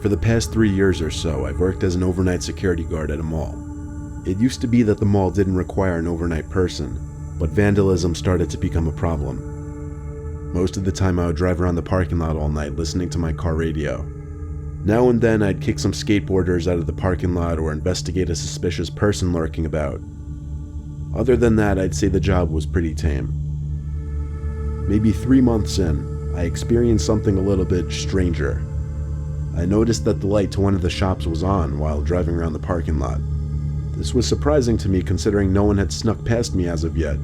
For the past 3 years or so, I've worked as an overnight security guard at a mall. It used to be that the mall didn't require an overnight person, but vandalism started to become a problem. Most of the time I would drive around the parking lot all night listening to my car radio. Now and then I'd kick some skateboarders out of the parking lot or investigate a suspicious person lurking about. Other than that, I'd say the job was pretty tame. Maybe 3 months in, I experienced something a little bit stranger. I noticed that the light to one of the shops was on while driving around the parking lot. This was surprising to me considering no one had snuck past me as of yet.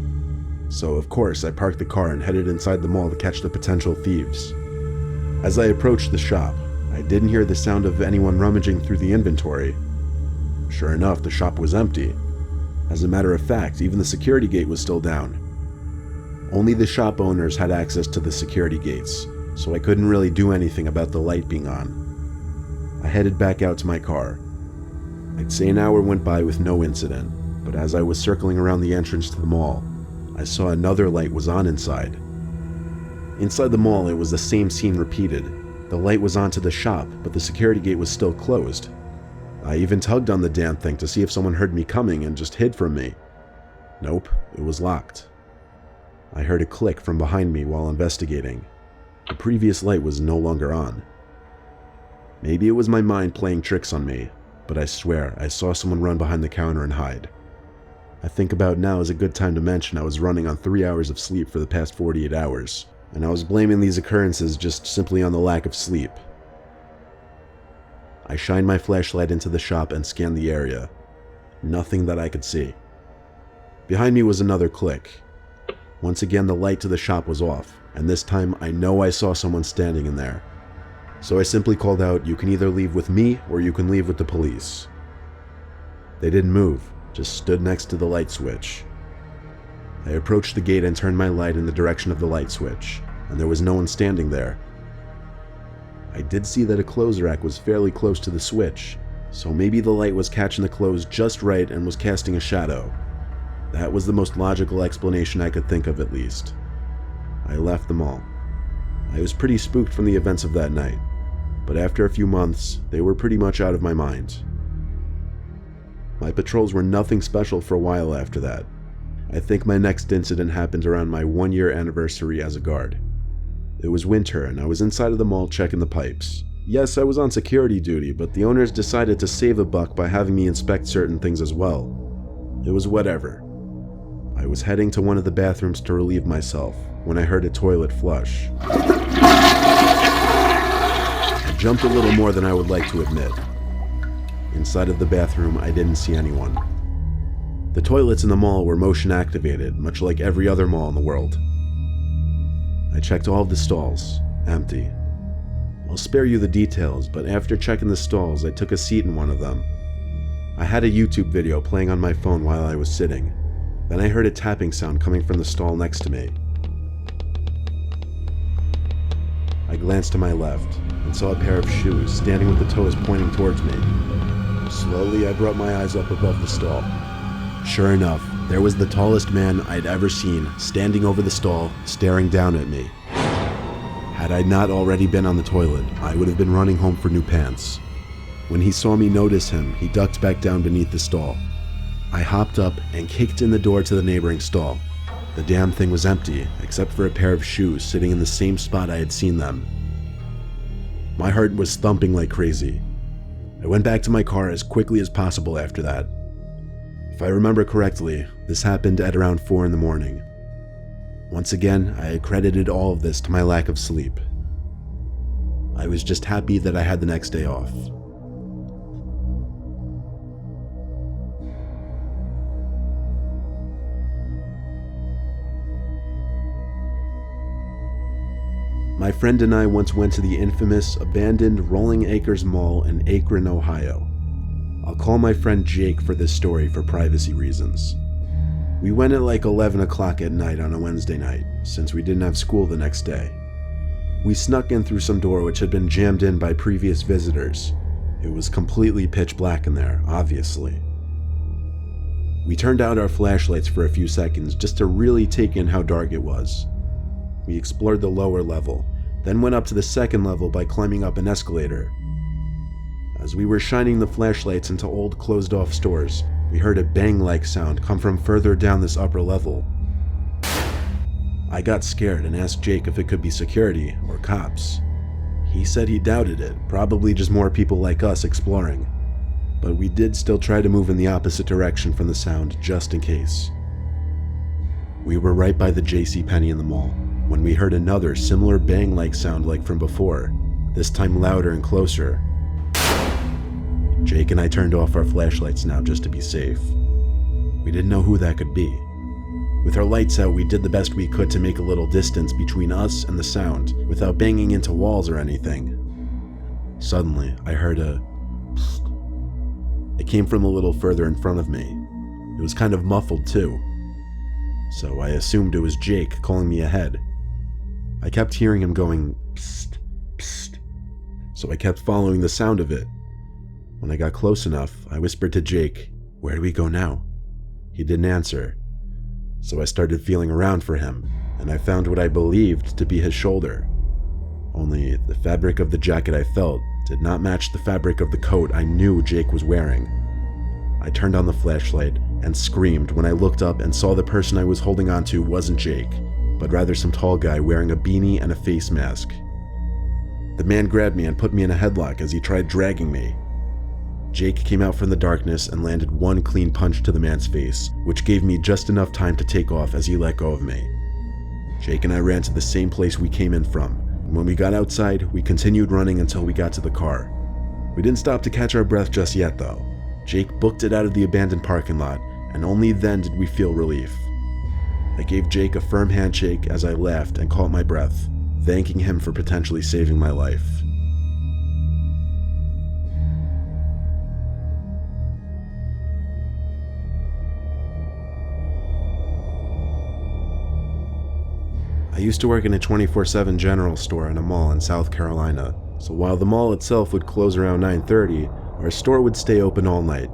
So of course I parked the car and headed inside the mall to catch the potential thieves. As I approached the shop, I didn't hear the sound of anyone rummaging through the inventory. Sure enough, the shop was empty. As a matter of fact, even the security gate was still down. Only the shop owners had access to the security gates, so I couldn't really do anything about the light being on. I headed back out to my car. I'd say an hour went by with no incident, but as I was circling around the entrance to the mall, I saw another light was on inside. Inside the mall, it was the same scene repeated. The light was on to the shop, but the security gate was still closed. I even tugged on the damn thing to see if someone heard me coming and just hid from me. Nope, it was locked. I heard a click from behind me while investigating. The previous light was no longer on. Maybe it was my mind playing tricks on me, but I swear I saw someone run behind the counter and hide. I think about now is a good time to mention I was running on 3 hours of sleep for the past 48 hours, and I was blaming these occurrences just simply on the lack of sleep. I shined my flashlight into the shop and scanned the area. Nothing that I could see. Behind me was another click. Once again, the light to the shop was off, and this time I know I saw someone standing in there. So I simply called out, "You can either leave with me or you can leave with the police." They didn't move, just stood next to the light switch. I approached the gate and turned my light in the direction of the light switch, and there was no one standing there. I did see that a clothes rack was fairly close to the switch, so maybe the light was catching the clothes just right and was casting a shadow. That was the most logical explanation I could think of, at least. I left the mall. I was pretty spooked from the events of that night, but after a few months, they were pretty much out of my mind. My patrols were nothing special for a while after that. I think my next incident happened around my 1-year anniversary as a guard. It was winter and I was inside of the mall checking the pipes. Yes, I was on security duty, but the owners decided to save a buck by having me inspect certain things as well. It was whatever. I was heading to one of the bathrooms to relieve myself when I heard a toilet flush. I jumped a little more than I would like to admit. Inside of the bathroom, I didn't see anyone. The toilets in the mall were motion activated, much like every other mall in the world. I checked all of the stalls, empty. I'll spare you the details, but after checking the stalls, I took a seat in one of them. I had a YouTube video playing on my phone while I was sitting. Then I heard a tapping sound coming from the stall next to me. I glanced to my left and saw a pair of shoes standing with the toes pointing towards me. Slowly, I brought my eyes up above the stall. Sure enough, there was the tallest man I'd ever seen standing over the stall, staring down at me. Had I not already been on the toilet, I would have been running home for new pants. When he saw me notice him, he ducked back down beneath the stall. I hopped up and kicked in the door to the neighboring stall. The damn thing was empty, except for a pair of shoes sitting in the same spot I had seen them. My heart was thumping like crazy. I went back to my car as quickly as possible after that. If I remember correctly, this happened at around 4 in the morning. Once again, I accredited all of this to my lack of sleep. I was just happy that I had the next day off. My friend and I once went to the infamous abandoned Rolling Acres Mall in Akron, Ohio. I'll call my friend Jake for this story for privacy reasons. We went at like 11 o'clock at night on a Wednesday night, since we didn't have school the next day. We snuck in through some door which had been jammed in by previous visitors. It was completely pitch black in there, obviously. We turned out our flashlights for a few seconds just to really take in how dark it was. We explored the lower level, then went up to the second level by climbing up an escalator. As we were shining the flashlights into old closed-off stores, we heard a bang-like sound come from further down this upper level. I got scared and asked Jake if it could be security or cops. He said he doubted it, probably just more people like us exploring. But we did still try to move in the opposite direction from the sound just in case. We were right by the JCPenney in the mall when we heard another similar bang-like sound like from before, this time louder and closer. Jake and I turned off our flashlights now just to be safe. We didn't know who that could be. With our lights out, we did the best we could to make a little distance between us and the sound without banging into walls or anything. Suddenly, I heard a psst. It came from a little further in front of me. It was kind of muffled too. So I assumed it was Jake calling me ahead. I kept hearing him going psst, psst. So I kept following the sound of it. When I got close enough, I whispered to Jake, "Where do we go now?" He didn't answer. So I started feeling around for him, and I found what I believed to be his shoulder. Only the fabric of the jacket I felt did not match the fabric of the coat I knew Jake was wearing. I turned on the flashlight and screamed when I looked up and saw the person I was holding onto wasn't Jake, but rather some tall guy wearing a beanie and a face mask. The man grabbed me and put me in a headlock as he tried dragging me. Jake came out from the darkness and landed one clean punch to the man's face, which gave me just enough time to take off as he let go of me. Jake and I ran to the same place we came in from, and when we got outside, we continued running until we got to the car. We didn't stop to catch our breath just yet though. Jake booked it out of the abandoned parking lot, and only then did we feel relief. I gave Jake a firm handshake as I laughed and caught my breath, thanking him for potentially saving my life. I used to work in a 24/7 general store in a mall in South Carolina, so while the mall itself would close around 9:30, our store would stay open all night.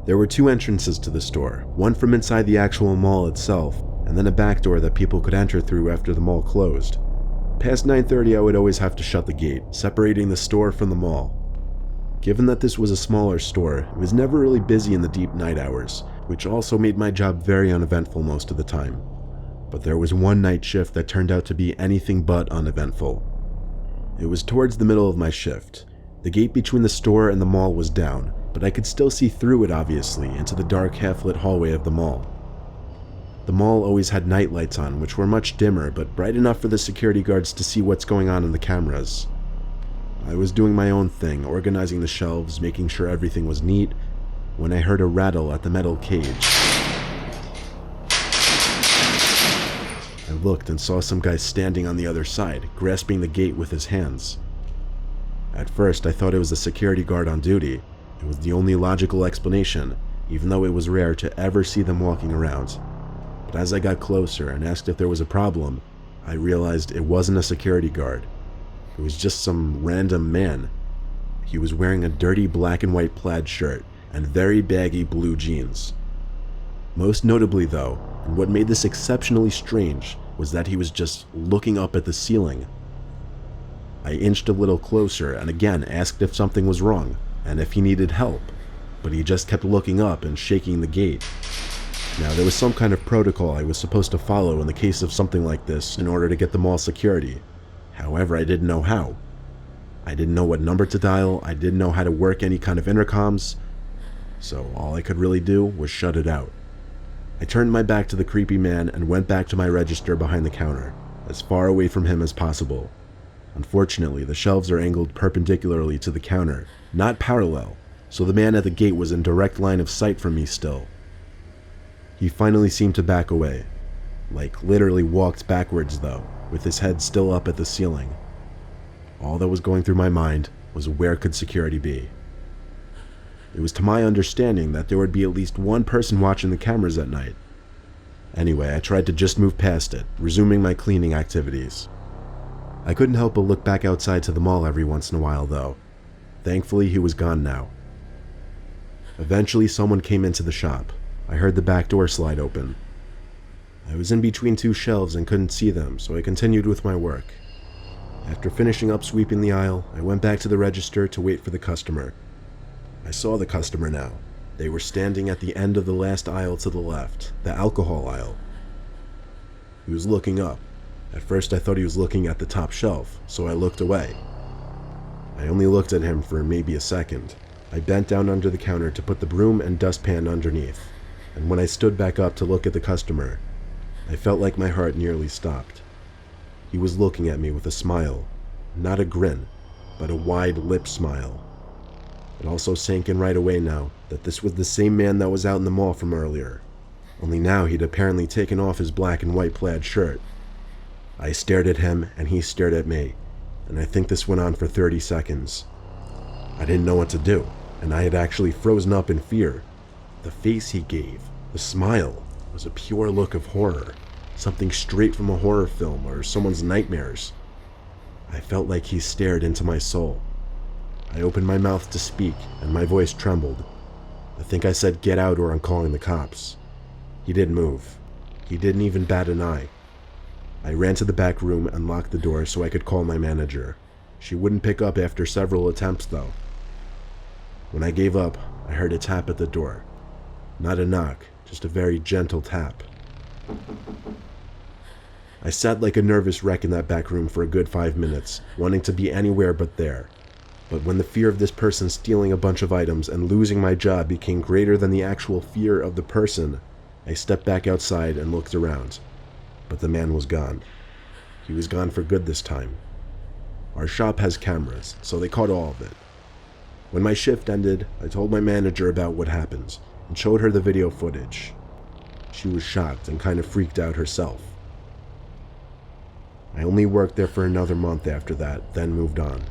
There were two entrances to the store, one from inside the actual mall itself, and then a back door that people could enter through after the mall closed. Past 9:30, I would always have to shut the gate, separating the store from the mall. Given that this was a smaller store, it was never really busy in the deep night hours, which also made my job very uneventful most of the time. But there was one night shift that turned out to be anything but uneventful. It was towards the middle of my shift. The gate between the store and the mall was down, but I could still see through it obviously into the dark half-lit hallway of the mall. The mall always had night lights on, which were much dimmer but bright enough for the security guards to see what's going on in the cameras. I was doing my own thing, organizing the shelves, making sure everything was neat, when I heard a rattle at the metal cage. I looked and saw some guy standing on the other side, grasping the gate with his hands. At first, I thought it was a security guard on duty. It was the only logical explanation, even though it was rare to ever see them walking around. But as I got closer and asked if there was a problem, I realized it wasn't a security guard. It was just some random man. He was wearing a dirty black and white plaid shirt and very baggy blue jeans. Most notably though, and what made this exceptionally strange, was that he was just looking up at the ceiling. I inched a little closer and again asked if something was wrong and if he needed help, but he just kept looking up and shaking the gate. Now, there was some kind of protocol I was supposed to follow in the case of something like this in order to get the mall security. However, I didn't know how. I didn't know what number to dial, I didn't know how to work any kind of intercoms, so all I could really do was shut it out. I turned my back to the creepy man and went back to my register behind the counter, as far away from him as possible. Unfortunately, the shelves are angled perpendicularly to the counter, not parallel, so the man at the gate was in direct line of sight from me still. He finally seemed to back away, like literally walked backwards though, with his head still up at the ceiling. All that was going through my mind was where could security be? It was to my understanding that there would be at least one person watching the cameras at night. Anyway, I tried to just move past it, resuming my cleaning activities. I couldn't help but look back outside to the mall every once in a while though. Thankfully, he was gone now. Eventually, someone came into the shop. I heard the back door slide open. I was in between two shelves and couldn't see them, so I continued with my work. After finishing up sweeping the aisle, I went back to the register to wait for the customer. I saw the customer now. They were standing at the end of the last aisle to the left, the alcohol aisle. He was looking up. At first I thought he was looking at the top shelf, so I looked away. I only looked at him for maybe a second. I bent down under the counter to put the broom and dustpan underneath, and when I stood back up to look at the customer, I felt like my heart nearly stopped. He was looking at me with a smile, not a grin, but a wide-lipped smile. It also sank in right away now that this was the same man that was out in the mall from earlier, only now he'd apparently taken off his black and white plaid shirt. I stared at him and he stared at me, and I think this went on for 30 seconds. I didn't know what to do, and I had actually frozen up in fear. The face he gave, the smile, was a pure look of horror, something straight from a horror film or someone's nightmares. I felt like he stared into my soul. I opened my mouth to speak, and my voice trembled. I think I said, "Get out or I'm calling the cops." He didn't move. He didn't even bat an eye. I ran to the back room and locked the door so I could call my manager. She wouldn't pick up after several attempts, though. When I gave up, I heard a tap at the door. Not a knock, just a very gentle tap. I sat like a nervous wreck in that back room for a good 5 minutes, wanting to be anywhere but there. But when the fear of this person stealing a bunch of items and losing my job became greater than the actual fear of the person, I stepped back outside and looked around. But the man was gone. He was gone for good this time. Our shop has cameras, so they caught all of it. When my shift ended, I told my manager about what happened and showed her the video footage. She was shocked and kind of freaked out herself. I only worked there for another month after that, then moved on.